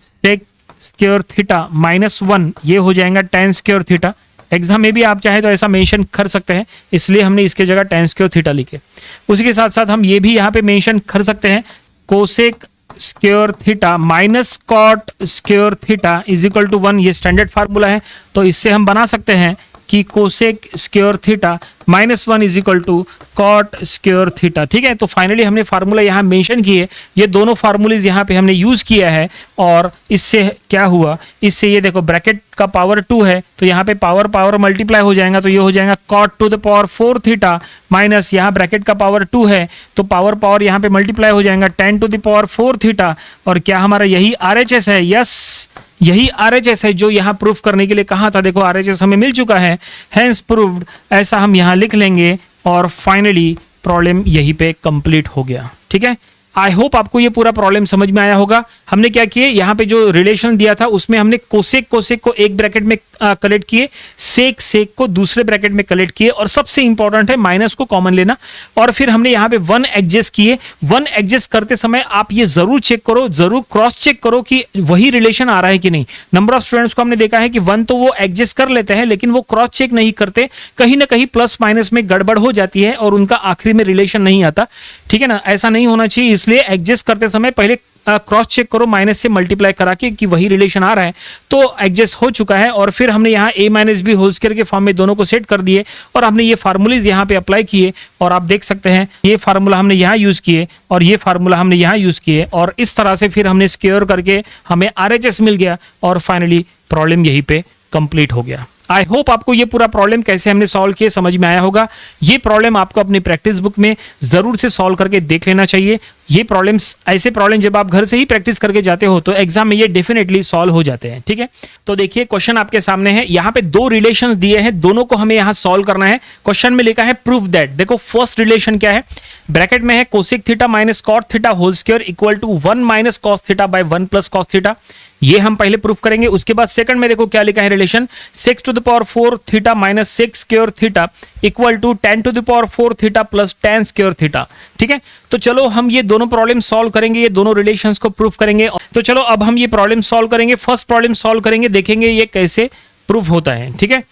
[SPEAKER 1] सेक स्क्वायर थीटा -1 ये हो जाएगा tan स्क्वायर थीटा। एग्जाम में भी आप चाहे तो ऐसा मेंशन कर सकते हैं, इसलिए हमने इसके जगह tan स्क्वायर थीटा लिखे। उसी के साथ साथ हम ये भी यहाँ पे मेंशन कर सकते हैं cosec square theta minus cot square theta is equal to 1, ये स्टैंडर्ड फार्मूला है। तो इससे हम बना सकते हैं कि cosec square theta -1 is equal to cot square theta. ठीक है, तो फाइनली हमने फार्मूला यहाँ मेंशन किए, ये दोनों फार्मूलेज यहाँ पे हमने यूज किया है। और इससे क्या हुआ, इससे ये देखो ब्रैकेट का पावर 2 है तो यहाँ पे पावर पावर मल्टीप्लाई हो जाएगा, तो ये हो जाएगा cot to the power 4 theta minus यहाँ ब्रैकेट का पावर 2 है तो पावर पावर यहाँ पे मल्टीप्लाई हो जाएगा 10 टू द पावर 4 थीटा। और क्या हमारा यही RHS है? यस, यही RHS है जो यहाँ प्रूफ करने के लिए कहा था। देखो RHS हमें मिल चुका है, हेंस प्रूव्ड, ऐसा हम यहाँ लिख लेंगे और फाइनली प्रॉब्लम यहीं पे कंप्लीट हो गया। ठीक है, आई होप आपको ये पूरा प्रॉब्लम समझ में आया होगा। हमने क्या किए, यहाँ पे जो रिलेशन दिया था उसमें हमने कोसेक को एक ब्रैकेट में कलेक्ट किए, सेक को दूसरे ब्रैकेट में कलेक्ट किए, और सबसे इंपॉर्टेंट है माइनस को कॉमन लेना। और फिर हमने यहाँ पे 1 एडजस्ट किए। 1 एडजस्ट करते समय आप ये जरूर चेक करो, जरूर क्रॉस चेक करो कि वही रिलेशन आ रहा है कि नहीं। नंबर ऑफ स्टूडेंट्स को हमने देखा है कि 1 तो वो एडजस्ट कर लेते हैं लेकिन वो क्रॉस चेक नहीं करते, कहीं ना कहीं प्लस माइनस में गड़बड़ हो जाती है और उनका आखिरी में रिलेशन नहीं आता। ठीक है ना, ऐसा नहीं होना चाहिए, इसलिए एडजस्ट करते समय पहले क्रॉस चेक करो माइनस से मल्टीप्लाई करा के कि वही रिलेशन आ रहा है। तो एडजस्ट हो चुका है और फिर हमने यहाँ a minus B whole square के फॉर्म में दोनों को सेट कर दिए और हमने ये फार्मूलेज यहाँ पे अप्लाई किए और आप देख सकते हैं ये फार्मूला हमने यहाँ यूज किए और ये फार्मूला हमने यहाँ यूज किए और इस तरह से फिर हमने स्क्वायर करके हमें RHS मिल गया और फाइनली प्रॉब्लम यहीं पे कंप्लीट हो गया। आई होप आपको ये पूरा प्रॉब्लम कैसे हमने सॉल्व किए समझ में आया होगा। ये प्रॉब्लम आपको अपनी प्रैक्टिस बुक में जरूर से सॉल्व करके देख लेना चाहिए। ये प्रॉब्लम्स, ऐसे प्रॉब्लम जब आप घर से ही प्रैक्टिस करके जाते हो तो एग्जाम में ये डेफिनेटली सॉल्व हो जाते हैं। ठीक है, तो देखिए क्वेश्चन आपके सामने है, यहाँ पे 2 रिलेशंस दिए हैं, दोनों को हमें यहाँ सॉल्व करना है। क्वेश्चन में लिखा है प्रूफ दैट। देखो फर्स्ट रिलेशन क्या है, ब्रैकेट में है cosec theta minus cot theta whole square equal to 1 minus cos theta by 1 plus cos theta. ये हम पहले प्रूफ करेंगे। उसके बाद सेकंड में देखो क्या लिखा है relation, sec to the power 4 theta minus sec square theta equal to 10 to the power 4 theta plus 10 square theta. ठीक है, तो चलो हम ये दोनों प्रॉब्लम सॉल्व करेंगे, ये दोनों रिलेशंस को प्रूफ करेंगे। तो चलो अब हम ये प्रॉब्लम सॉल्व करेंगे। फर्स्ट प्रॉब्लम सॉल्व करेंगे, देखेंगे ये कैसे प्रूफ होता है। ठीक है,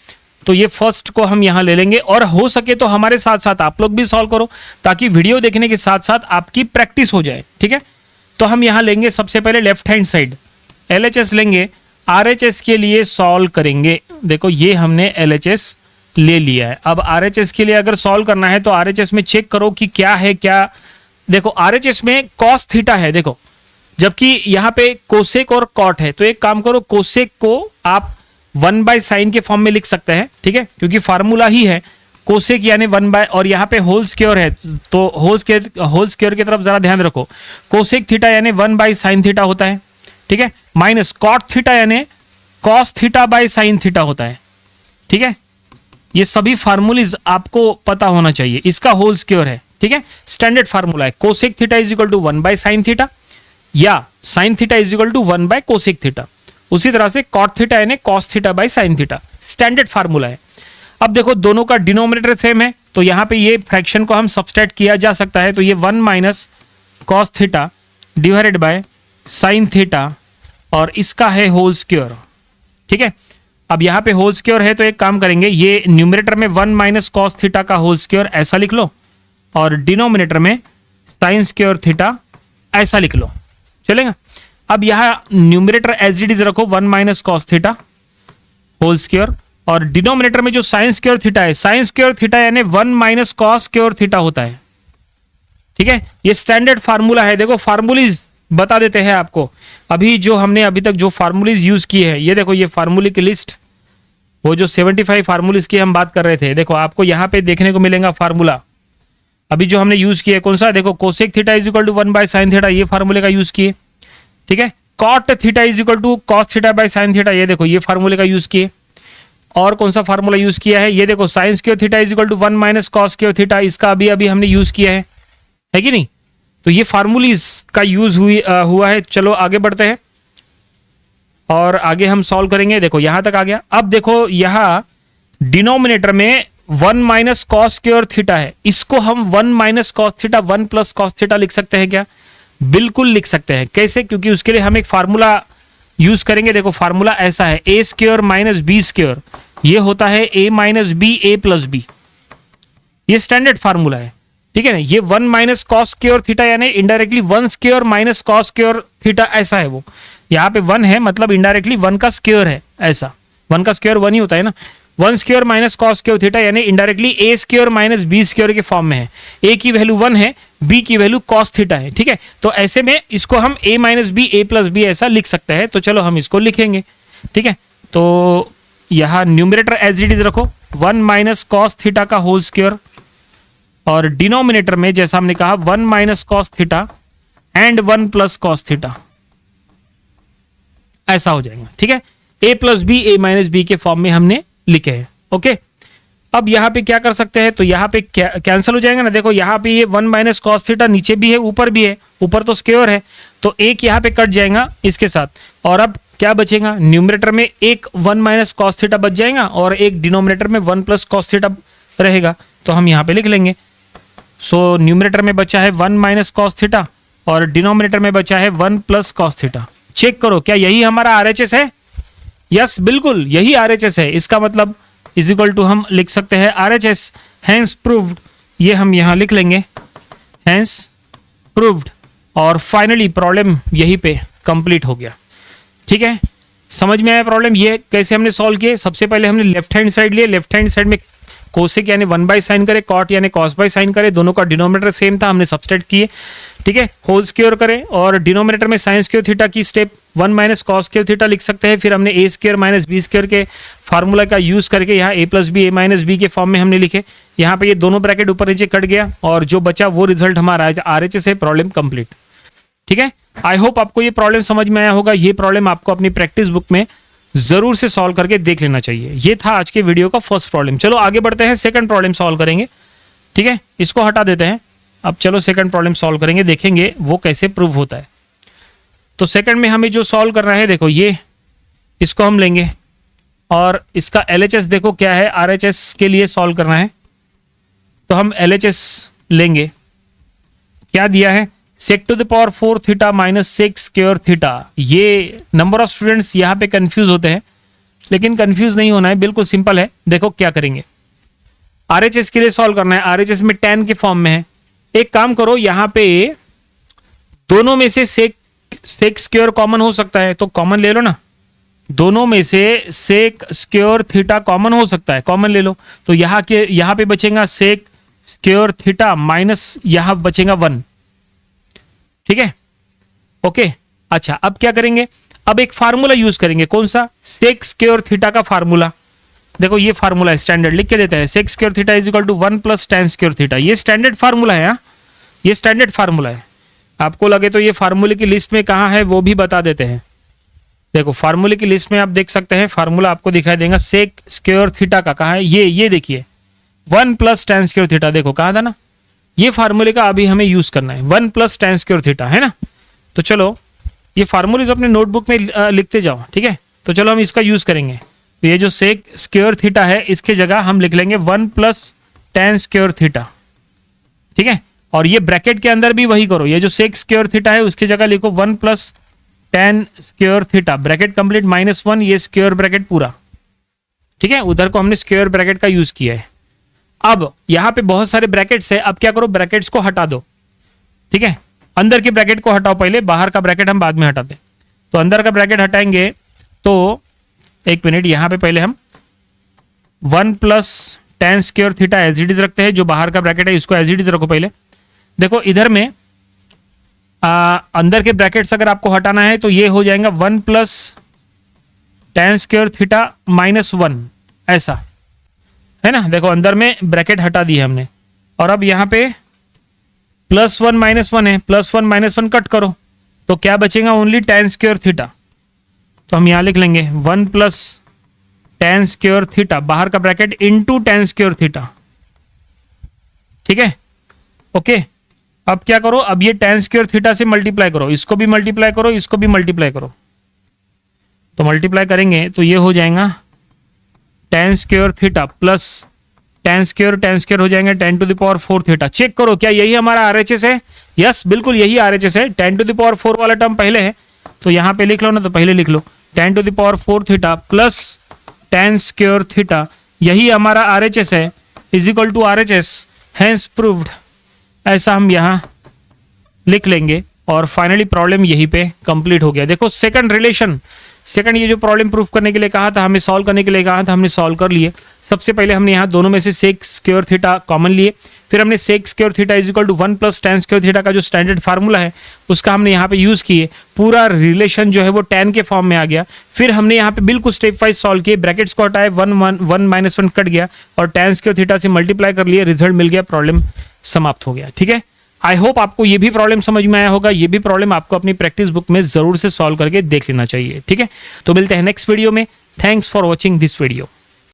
[SPEAKER 1] तो ये फर्स्ट को हम यहाँ ले लेंगे और हो सके तो हमारे साथ साथ आप लोग भी सॉल्व करो ताकि वीडियो देखने के साथ साथ आपकी प्रैक्टिस हो जाए। ठीक है, तो हम यहाँ लेंगे सबसे पहले लेफ्ट हैंड साइड LHS लेंगे, RHS के लिए सॉल्व करेंगे। देखो ये हमने LHS ले लिया है। अब RHS के लिए अगर सॉल्व करना है तो RHS में चेक करो कि क्या है क्या। देखो RHS में cos थीटा है, देखो, जबकि यहाँ पे कोसेक और कॉट है। तो एक काम करो, कोसेक को आप 1 बाय साइन के फॉर्म में लिख सकते हैं। ठीक है, क्योंकि फार्मूला ही है कोसेक यानी 1 बाय, और यहाँ पे होल स्क्वायर है तो होल स्क्वायर की तरफ जरा ध्यान रखो। कोसेक थीटा यानी 1 बाय साइन थीटा होता है। ठीक है, माइनस कॉट थीटा यानी cos theta by sine theta होता है। ठीक है, ये सभी फार्मूलीज आपको पता होना चाहिए। इसका होल स्क्वायर है। ठीक है, स्टैंडर्ड फार्मूला है cosec theta is equal to 1 by sine theta या sine theta is equal to 1 by cosec theta. उसी तरह से कॉट थीटा यानी cos theta by sine theta, standard formula है। अब देखो दोनों का डिनोमिनेटर सेम है तो यहाँ पे ये फ्रैक्शन को हम सब्सट्रैक्ट किया जा सकता है। तो ये 1 minus cos theta divided by sine theta और इसका है होल स्क्वायर। ठीक है, अब यहाँ पे होल स्क्वायर है तो एक काम करेंगे, ये न्यूमरेटर में 1 माइनस कॉस थीटा का होल स्क्वायर ऐसा लिख लो और डिनोमिनेटर में साइन स्क्वायर थीटा ऐसा लिख लो, चलेगा। अब यहाँ न्यूमरेटर एज इट इज रखो 1 minus cos theta whole square और डिनोमिनेटर में जो साइन स्क्वायर थीटा है, साइन स्क्वायर थीटा यानी 1 माइनस कॉस स्क्वायर थीटा होता है। ठीक है, ये स्टैंडर्ड फार्मूला है। देखो फार्मूलीज बता देते हैं आपको, अभी जो हमने अभी तक जो फार्मूलीज यूज किए हैं, ये देखो ये फार्मूले की लिस्ट, वो जो 75 फार्मूलीज की हम बात कर रहे थे, देखो आपको यहाँ पे देखने को मिलेगा फार्मूला। अभी जो हमने यूज किया कौन सा, देखो cosec theta is equal to 1 by sine theta, ये फार्मूले का यूज किए। ठीक है, cot theta is equal to cos theta by sine theta, ये देखो ये फार्मूले का यूज किए। और कौन सा फार्मूला यूज किया है, ये देखो sine square theta is equal to 1 minus cos square theta, इसका अभी अभी हमने यूज किया है कि नहीं। तो ये फार्मूलीज का यूज हुआ है। चलो आगे बढ़ते हैं और आगे हम सॉल्व करेंगे। देखो यहां तक आ गया। अब देखो यहां डिनोमिनेटर में 1 माइनस कॉस स्क्वायर थीटा है, इसको हम 1 minus cos theta 1 plus cos theta लिख सकते हैं क्या? बिल्कुल लिख सकते हैं। कैसे? क्योंकि उसके लिए हम एक फार्मूला यूज करेंगे। देखो फार्मूला ऐसा है, A square minus B square, ये होता है ए माइनस बी ए प्लस बी, ये स्टैंडर्ड फार्मूला है। ठीक है ना, ये 1 माइनस कॉस स्क्वायर थीटा यानी indirectly 1 square minus cos square theta ऐसा है वो। यहाँ पे 1 है मतलब इनडायरेक्टली 1 का स्क्वायर है, ऐसा 1 का स्क्वायर 1 ही होता है ना। 1 square minus cos square theta यानी इनडायरेक्टली ए स्क्वायर माइनस बी स्क्वायर के फॉर्म में है। ए की वैल्यू 1 है, बी की वैल्यू कॉस थीटा है। ठीक है, तो ऐसे में इसको हम ए माइनस बी ए प्लस बी ऐसा लिख सकते हैं। तो चलो हम इसको लिखेंगे। ठीक है, तो यहाँ न्यूमरेटर एज इट इज रखो 1 माइनस कॉस थीटा का होल स्क्वायर, और डिनोमिनेटर में जैसा हमने कहा 1 minus cos theta and 1 plus cos theta ऐसा हो जाएगा। ठीक है, ए प्लस बी ए माइनस बी के फॉर्म में हमने लिखे हैं। ओके, अब यहाँ पे क्या कर सकते हैं, तो यहाँ पे कैंसिल हो जाएगा ना। देखो यहाँ पे ये 1 माइनस कॉस थीटा नीचे भी है ऊपर भी है, ऊपर तो स्क्वायर है तो एक यहाँ पे कट जाएगा इसके साथ, और अब क्या बचेगा, न्यूमरेटर में एक 1 माइनस कॉस थीटा बच जाएगा और एक डिनोमिनेटर में 1 प्लस कॉस थीटा रहेगा। तो हम यहाँ पे लिख लेंगे। सो न्यूमरेटर में बचा है 1 माइनस कॉस थीटा और डिनोमिनेटर में बचा है 1 प्लस कॉस थीटा। चेक करो क्या यही हमारा आरएचएस है। यस बिल्कुल यही आरएचएस है। इसका मतलब इज इक्वल टू हम लिख सकते हैं आरएचएस हैंस प्रूव्ड, ये हम यहाँ लिख लेंगे हैंस प्रूव्ड, और फाइनली प्रॉब्लम यहीं पे कंप्लीट हो गया। ठीक है, समझ में आया प्रॉब्लम ये कैसे हमने सॉल्व किए। सबसे पहले हमने लेफ्ट हैंड साइड लिए, लेफ्ट हैंड साइड में कोसेक यानी 1 बाई साइन करे, कॉट यानी कॉस बाई साइन करे, दोनों का डिनोमिनेटर सेम था हमने सब्सट्रैक्ट किए। ठीक है, होल स्क्वायर करें और डिनोमिनेटर में साइन स्क्वायर थीटा की step 1 minus cos square theta लिख सकते हैं। फिर हमने ए स्क्वायर माइनस बी स्क्वायर के फार्मूला का यूज करके यहाँ ए प्लस बी ए माइनस बी के फॉर्म में हमने लिखे। यहाँ पे ये दोनों ब्रैकेट ऊपर नीचे कट गया और जो बचा वो रिजल्ट हमारा आरएचएस है। Problem complete. ठीक है, आई होप आपको ये प्रॉब्लम समझ में आया होगा। ये प्रॉब्लम आपको अपनी प्रैक्टिस बुक में जरूर से सॉल्व करके देख लेना चाहिए। ये था आज के वीडियो का फर्स्ट प्रॉब्लम। चलो आगे बढ़ते हैं, सेकंड प्रॉब्लम सॉल्व करेंगे। ठीक है, इसको हटा देते हैं। अब चलो सेकंड प्रॉब्लम सॉल्व करेंगे, देखेंगे वो कैसे प्रूव होता है। तो सेकंड में हमें जो सॉल्व करना है, देखो ये इसको हम लेंगे और इसका एलएचएस देखो क्या है, आरएचएस के लिए सॉल्व करना है तो हम एलएचएस लेंगे। क्या दिया है, sec to the power 4 theta minus sec square theta. ये नंबर ऑफ स्टूडेंट्स यहाँ पे कंफ्यूज होते हैं, लेकिन कंफ्यूज नहीं होना है, बिल्कुल सिंपल है। देखो क्या करेंगे, आरएचएस के लिए सॉल्व करना है। आरएचएस में tan के फॉर्म में है। एक काम करो, यहाँ पे दोनों में से sec स्क्वायर कॉमन हो सकता है तो कॉमन ले लो ना। दोनों में से sec स्क्वायर थीटा कॉमन हो सकता है, कॉमन ले लो। तो यहाँ पे बचेगा sec स्क्वायर थीटा माइनस यहाँ बचेगा 1। ठीक है, ओके। अच्छा अब क्या करेंगे, अब एक फार्मूला यूज करेंगे। कौन सा, sec स्क्वायर थीटा का फार्मूला। देखो ये फार्मूला है, स्टैंडर्ड लिख के देता है, sec square theta is equal to 1 plus tan square theta. ये स्टैंडर्ड फार्मूला है। ये स्टैंडर्ड फार्मूला है। आपको लगे तो ये फार्मूले की लिस्ट में कहाँ है वो भी बता देते हैं। देखो फार्मूले की लिस्ट में आप देख सकते हैं, फार्मूला आपको दिखाई देगा sec स्क्वायर थीटा का। कहाँ है ये देखिए 1 प्लस tan स्क्वायर थीटा। देखो कहा था ना, ये फार्मूले का अभी हमें यूज करना है, 1 प्लस tan स्क्वायर थीटा, है ना। तो चलो ये फार्मूले अपने नोटबुक में लिखते जाओ। ठीक है, तो चलो हम इसका यूज करेंगे। तो ये जो sec स्क्वायर थीटा है इसके जगह हम लिख लेंगे 1 प्लस tan स्क्वायर थीटा। ठीक है, और ये ब्रैकेट के अंदर भी वही करो, ये जो sec स्क्वायर थीटा है उसकी जगह लिखो 1 plus tan square theta, bracket complete -1, ये स्क्वायर ब्रैकेट पूरा। ठीक है, उधर को हमने स्क्वायर ब्रैकेट का यूज किया है। अब यहाँ पे बहुत सारे ब्रैकेट्स है, अब क्या करो, ब्रैकेट्स को हटा दो। ठीक है, अंदर के ब्रैकेट को हटाओ पहले, बाहर का ब्रैकेट हम बाद में हटाते। तो अंदर का ब्रैकेट हटाएंगे तो एक मिनट, यहाँ पे पहले हम 1 plus tan square theta as it is रखते हैं। जो बाहर का ब्रैकेट है इसको एज इट इज रखो पहले। देखो इधर में अंदर के ब्रैकेट्स अगर आपको हटाना है तो ये हो जाएगा 1 प्लस tan स्क्वायर थीटा -1 ऐसा, है ना। देखो अंदर में ब्रैकेट हटा दिए हमने, और अब यहाँ पे +1 -1 है, +1 -1 कट करो तो क्या बचेगा, ओनली tan स्क्वायर थीटा। तो हम यहाँ लिख लेंगे 1 प्लस tan स्क्वायर थीटा, बाहर का bracket into tan square theta. ठीक है, ओके। अब क्या करो, अब ये tan स्क्वायर थीटा से मल्टीप्लाई करो, इसको भी मल्टीप्लाई करो, इसको भी मल्टीप्लाई करो। तो मल्टीप्लाई करेंगे तो ये हो जाएगा tan square theta plus tan square हो जाएंगे tan to the power 4 theta. Check करो क्या यही हमारा आरएचएस है। यस बिल्कुल यही आरएचएस है। tan टू द पावर 4 वाला टर्म पहले है तो यहाँ पे लिख लो ना, तो पहले लिख लो tan to the power 4 theta plus tan square theta, यही हमारा आरएचएस है, is equal to RHS hence proved. ऐसा हम यहाँ लिख लेंगे और फाइनली प्रॉब्लम यहीं पे कंप्लीट हो गया। देखो सेकंड रिलेशन, सेकंड ये जो प्रॉब्लम प्रूफ करने के लिए कहा था, हमें सॉल्व करने के लिए कहा था, हमने सॉल्व कर लिए। सबसे पहले हमने यहाँ दोनों में से सेक स्क्वायर थीटा कॉमन लिए, फिर हमने sec square theta is equal to 1 plus tan square theta का जो स्टैंडर्ड फार्मूला है उसका हमने यहाँ पे यूज किए, पूरा रिलेशन जो है वो tan के फॉर्म में आ गया। फिर हमने यहाँ पे बिल्कुल स्टेप वाइज सॉल्व किए, ब्रैकेट्स को हटाए, 1 कट गया और tan स्क्वायर थीटा से मल्टीप्लाई कर लिए, रिजल्ट मिल गया, प्रॉब्लम समाप्त हो गया। ठीक है, आई होप आपको ये भी प्रॉब्लम समझ में आया होगा। ये भी प्रॉब्लम आपको अपनी प्रैक्टिस बुक में जरूर से सॉल्व करके देख लेना चाहिए। ठीक है, तो मिलते हैं नेक्स्ट वीडियो में। Thanks for watching this video.